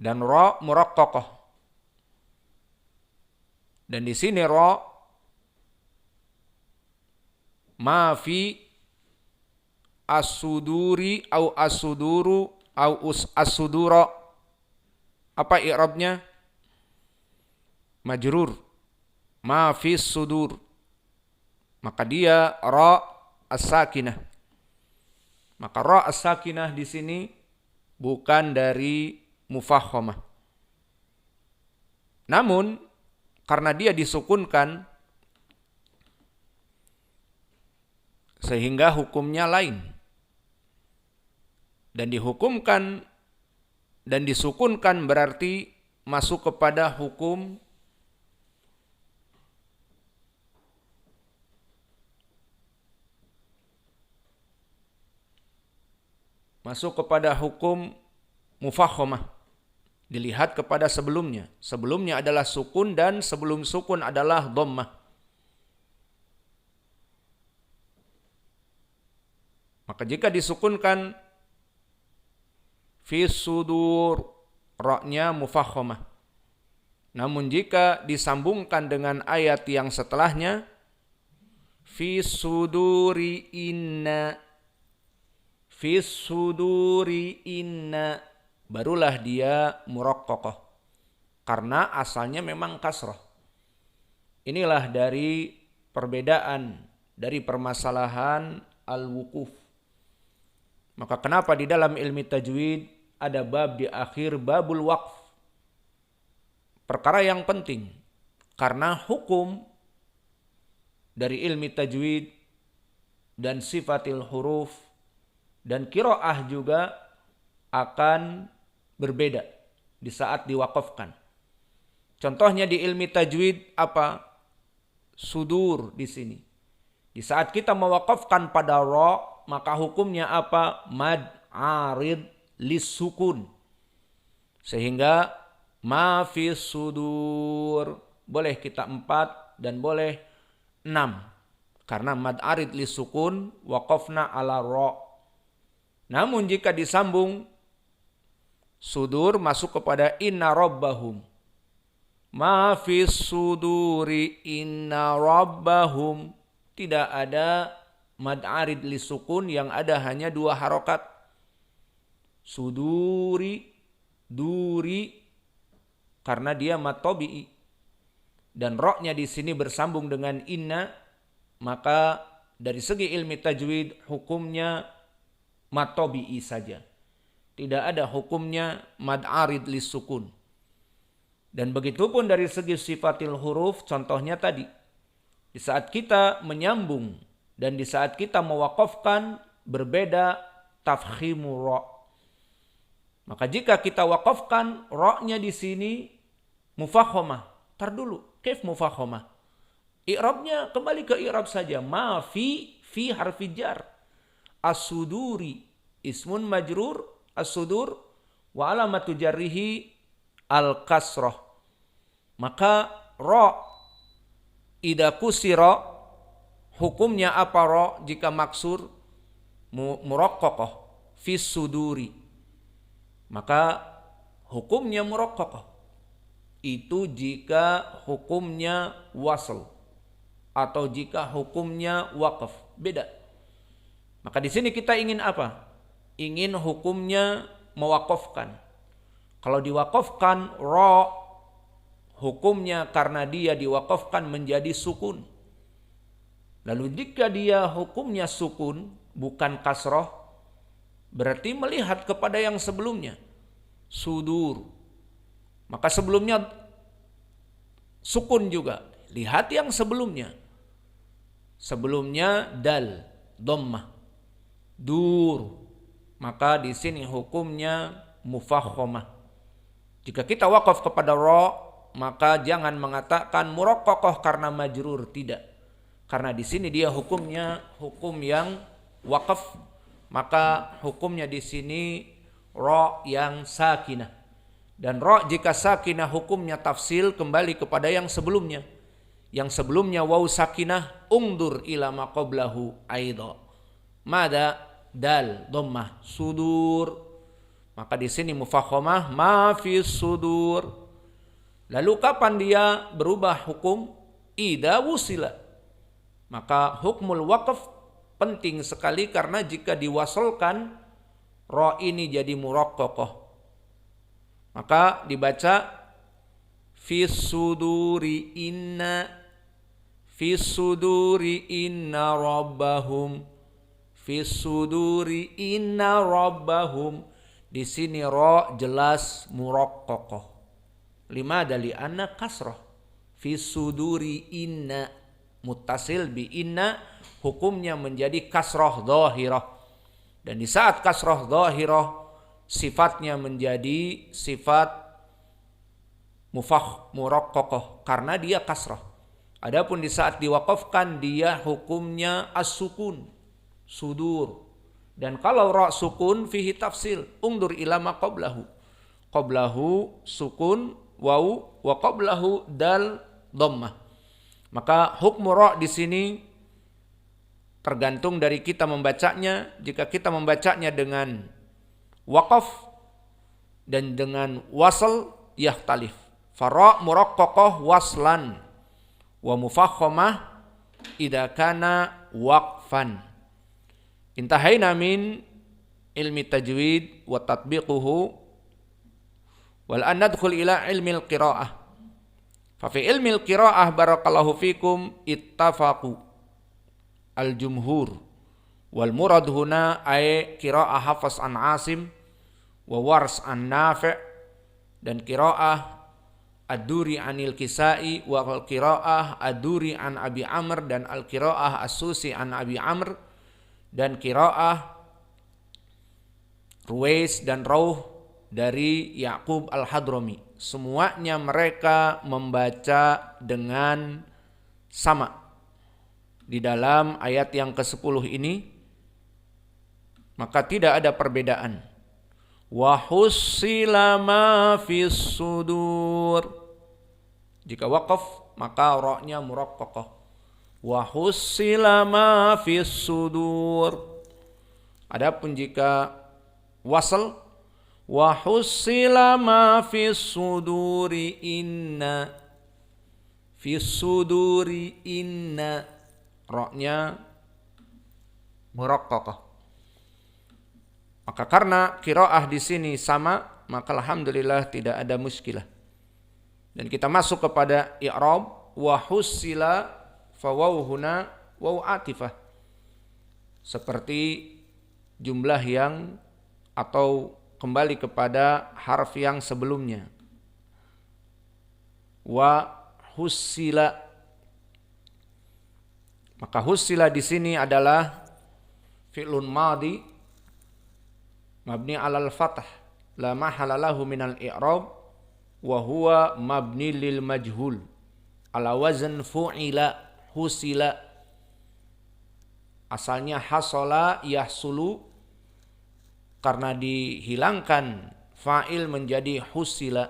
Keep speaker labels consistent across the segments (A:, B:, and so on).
A: dan ra muraqqaqah. Dan di sini ra ma fi as-suduri au as-suduru au as-sudura. Apa i'rabnya? Majrur. Ma fi sudur. Maka dia ra as-sakinah. Maka ra as-sakinah di sini bukan dari mufakhamah. Namun karena dia disukunkan sehingga hukumnya lain. Dan dihukumkan dan disukunkan berarti masuk kepada hukum mufakhamah. Dilihat kepada sebelumnya. Sebelumnya adalah sukun dan sebelum sukun adalah dhammah. Maka jika disukunkan fi sudur, ra-nya mufakhamah. Namun jika disambungkan dengan ayat yang setelahnya, fi suduri inna, fi suduri inna, barulah dia muraqqaqah. Karena asalnya memang kasrah. Inilah dari perbedaan dari permasalahan al-wukuf. Maka kenapa di dalam ilmu tajwid ada bab di akhir babul waqf. Perkara yang penting. Karena hukum dari ilmu tajwid dan sifatil huruf dan qiraah juga akan berbeda di saat diwakafkan. Contohnya di ilmu tajwid apa? Sudur di sini. Di saat kita mewakafkan pada ra, maka hukumnya apa? Mad arid lis sukun. Sehingga ma fi sudur boleh kita 4 dan boleh 6. Karena mad arid lis sukun waqafna ala ra. Namun jika disambung sudur masuk kepada inna rabbahum. Ma fi suduri inna rabbahum. Tidak ada mad arid li sukun, yang ada hanya 2 harokat. Suduri, duri, karena dia mad tabi'i. Dan ra-nya di sini bersambung dengan inna, maka dari segi ilmi tajwid hukumnya mad tabi'i saja. Tidak ada hukumnya mad arid li sukun. Dan begitupun dari segi sifatil huruf, contohnya tadi. Di saat kita menyambung dan di saat kita mewakafkan berbeda tafkhimu ra. Maka jika kita wakafkan ra-nya di sini mufakhamah. Tar dulu, kaif mufakhamah? I'rabnya kembali ke i'rab saja. Ma fi harfi jar. As-suduri ismun majrur as-sudur wa alamatu jarrihi al-kasrah. Maka ra idza kusira hukumnya apa ra jika maksur? Muraqqaqah fi suduri. Maka hukumnya muraqqaqah. Itu jika hukumnya wasl atau jika hukumnya waqaf. Beda. Maka di sini kita ingin apa? Ingin hukumnya mewakafkan. Kalau diwakafkan ra, hukumnya karena dia diwakafkan menjadi sukun. Lalu jika dia hukumnya sukun, bukan kasroh, berarti melihat kepada yang sebelumnya. Sudur. Maka sebelumnya sukun juga. Lihat yang sebelumnya. Sebelumnya dal, dhammah. Dur. Maka di sini hukumnya mufakhamah. Jika kita wakaf kepada ra, maka jangan mengatakan muraqqaqah karena majrur, tidak. Karena di sini dia hukumnya hukum yang wakaf, maka hukumnya di sini ra yang sakinah. Dan ra jika sakinah hukumnya tafsil kembali kepada yang sebelumnya. Yang sebelumnya waw sakinah, ungdur ila ma qablahu aidha. Mada dal dhammah sudur. Maka di sini mufakhamah ma fis sudur. Lalu kapan dia berubah hukum? Idza wusila. Maka hukmul waqf penting sekali karena jika diwasalkan ra ini jadi muraqqaqah. Maka dibaca fis suduri inna rabbahum fis suduri inna rabbahum. Di sini ra jelas muraqqaqah. Lima dari anna kasrah. Fis suduri inna muttasil bi inna hukumnya menjadi kasrah dhahirah. Dan di saat kasrah dhahirah sifatnya menjadi sifat muraqqaqah karena dia kasrah. Adapun di saat diwaqafkan dia hukumnya as-sukun, sudur. Dan kalau ra sukun fihi tafsil, ungdur ila ma qablahu. Qablahu sukun waw wa qablahu dal dhammah. Maka hukmu ra di sini tergantung dari kita membacanya. Jika kita membacanya dengan waqaf dan dengan wasl yahtalif. Fara muraqqaqah waslan wa mufakhamah idza kana waqfan. Intahaina min ilmi tajwid wa tatbiquhu wal an nadkhul ila ilmi al-qiraah. Fa fi ilmi al-qiraah barakallahu fikum ittafaqu al-jumhur wal murad huna ay qiraah Hafs an Asim wa Wars an Nafi' dan qiraah Ad-Duri anil Kisai wa qiraah Ad-Duri an Abi Amr dan al-qiraah As-Susi an Abi Amr dan qiraah Ruwais dan Rauh dari Ya'qub al-Hadrami. Semuanya mereka membaca dengan sama di dalam ayat yang ke-10 ini, maka tidak ada perbedaan. Wa hussila ma fis sudur. Jika waqaf maka ra-nya muraqqaqah. Wa hussila ma fis sudur. Adapun jika wasl wa hussila ma fis suduri inna ra-nya muraqqaqah. Maka karena qiraah di sini sama, maka alhamdulillah tidak ada muskilah. Dan kita masuk kepada i'rab wa hussila fawaw huna waw atifah. Seperti jumlah yang atau kembali kepada harf yang sebelumnya. Wa hussila. Maka hussila di sini adalah fi'lun madhi mabni 'alal fath la mahala lahu minal i'rab wa huwa mabni lil majhul ala wazn fu'ila. Husila asalnya hasala yahsulu, karena dihilangkan fa'il menjadi husila.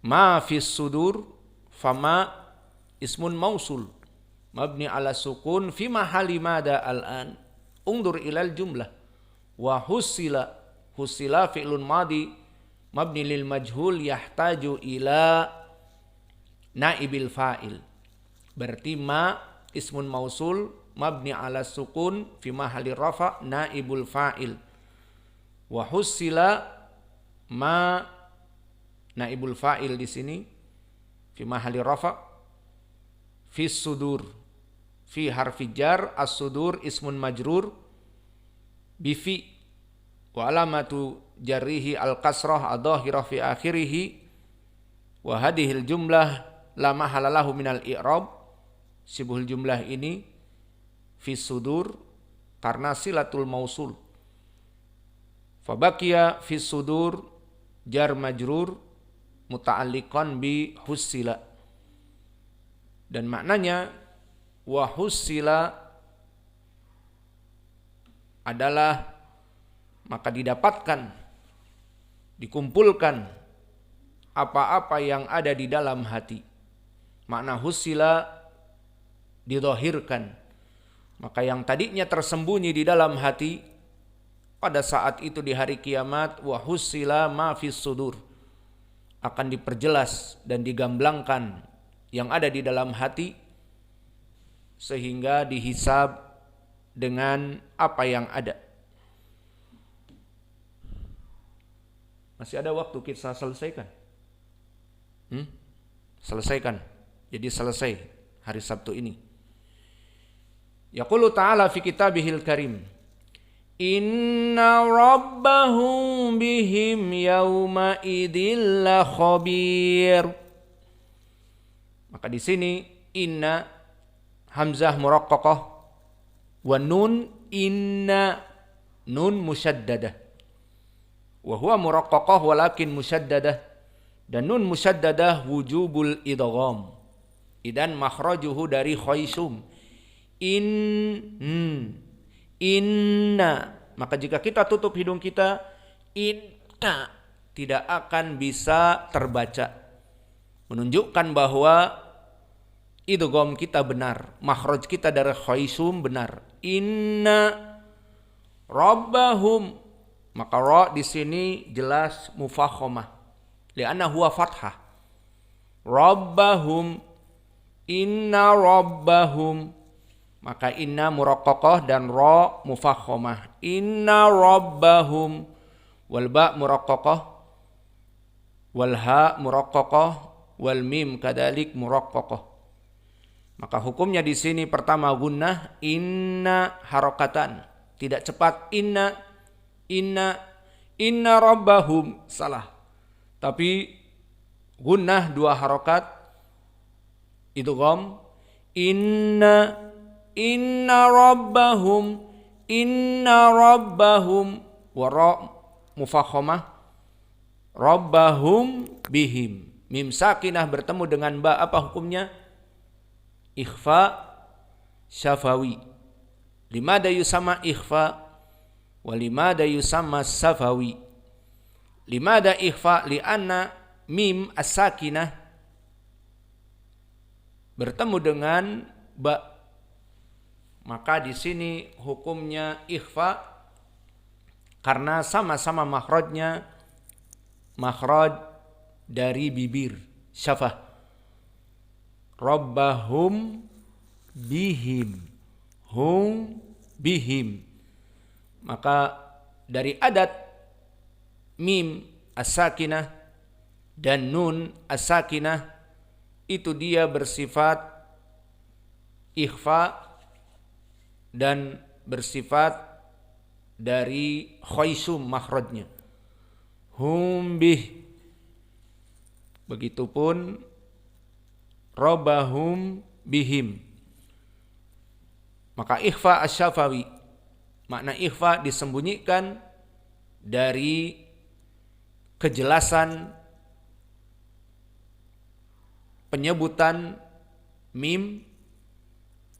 A: Ma fis sudur fama ismun mausul mabni ala sukun fi mahali mada al-an. Ungdur ilal jumlah. Wa husila fi'lun madi mabni lil majhul yahtaju ila naibil fa'il. Berarti ma ismun mausul mabni ala sukun fi mahali rafa naibul fa'il. Wa hussila ma naibul fa'il di sini fi mahali rafa fi sudur fi harfi jar as-sudur ismun majrur bi fi wa alamatu jarrihi al-kasrah adh-dhahirah fi akhirih wa hadhil jumlah la mahala lahu minal i'rab. Sibul jumlah ini fi sudur karena silatul mausul. Fabaqiya fi sudur jar majrur muta'alliqan bi hussila. Dan maknanya wa hussila adalah maka didapatkan, dikumpulkan apa-apa yang ada di dalam hati. Makna hussila didhahirkan. Maka yang tadinya tersembunyi di dalam hati pada saat itu di hari kiamat wa husila ma fis sudur, akan diperjelas dan digamblangkan yang ada di dalam hati sehingga dihisab dengan apa yang ada. Masih ada waktu kita selesaikan. Selesaikan. Jadi selesai hari Sabtu ini. Yaqulu ta'ala fi kitabihil karim. Inna rabbahum bihim yawma idil la khabir. Maka di sini inna hamzah muraqqaqah wa nun inna nun musyaddadah. Wa huwa muraqqaqah walakin musyaddadah, dan nun musyaddadah wujubul idgham. Idan makhrajuhu dari khaysum. Inna, maka jika kita tutup hidung kita, inna tidak akan bisa terbaca, menunjukkan bahwa idgham kita benar, makhraj kita dari khaysum benar. Inna rabbahum, maka ra di sini jelas mufakhamah, li'anna huwa fathah. Rabbahum, inna rabbahum, maka inna muraqqaqah dan ra mufakhamah. Inna rabbahum, wal ba muraqqaqah, wal ha muraqqaqah, wal mim kadalik muraqqaqah. Maka hukumnya di sini pertama gunnah, inna harakatan, tidak cepat inna rabbahum, salah. Tapi gunnah dua harakat, idgham, inna rabbahum wa ra mufakhamah, rabbahum bihim. Mim sakinah bertemu dengan ba, apa hukumnya? Ikhfa syafawi. Limada yusamma ikhfa wa limada yusamma safawi. Limada ikhfa li'anna mim as-sakinah bertemu dengan ba, maka di sini hukumnya ikhfa karena sama-sama makhrajnya makhraj dari bibir, syafah. Rabbahum bihim, hum bihim. Maka dari adat mim as-sakinah dan nun as-sakinah itu dia bersifat ikhfa dan bersifat dari khaysum makhrajnya. Hum bih. Begitupun rabbahum bihim. Maka ikhfa asy-syafawi, makna ikhfa disembunyikan dari kejelasan penyebutan mim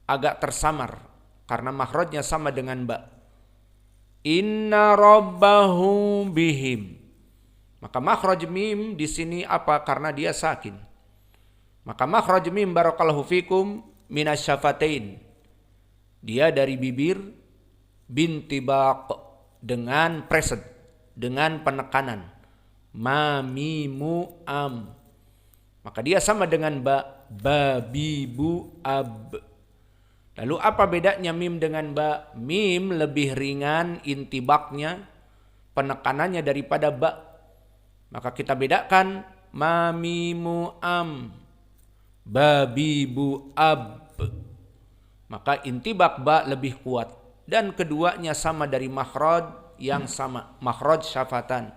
A: agak tersamar karena makhrajnya sama dengan ba. Inna rabbahum bihim. Maka makhraj mim di sini apa? Karena dia sakin. Maka makhraj mim barakallahu fikum minasyafatain. Dia dari bibir bintibaq dengan present, dengan penekanan. Ma mimu am. Maka dia sama dengan ba, babibu ab. Lalu apa bedanya mim dengan ba? Mim lebih ringan intibaknya, penekanannya daripada ba. Maka kita bedakan ma mimu am, babibu ab. Maka intibak ba lebih kuat. Dan keduanya sama dari makhraj yang sama, makhraj syafatan.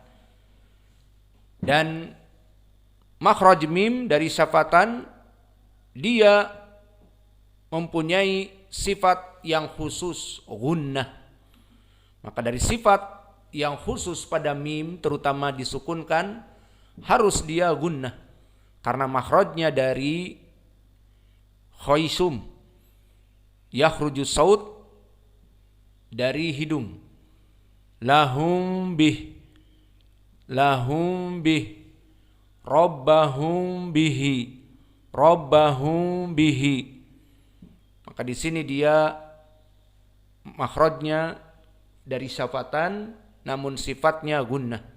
A: Dan makhraj mim dari syafatan dia mempunyai sifat yang khusus, gunnah. Maka dari sifat yang khusus pada mim terutama disukunkan harus dia gunnah karena makhrajnya dari khaysum, yakhruju saut dari hidung. Lahum bih, rabbahum bihi. Maka di sini dia makhrajnya dari syafatan namun sifatnya gunnah.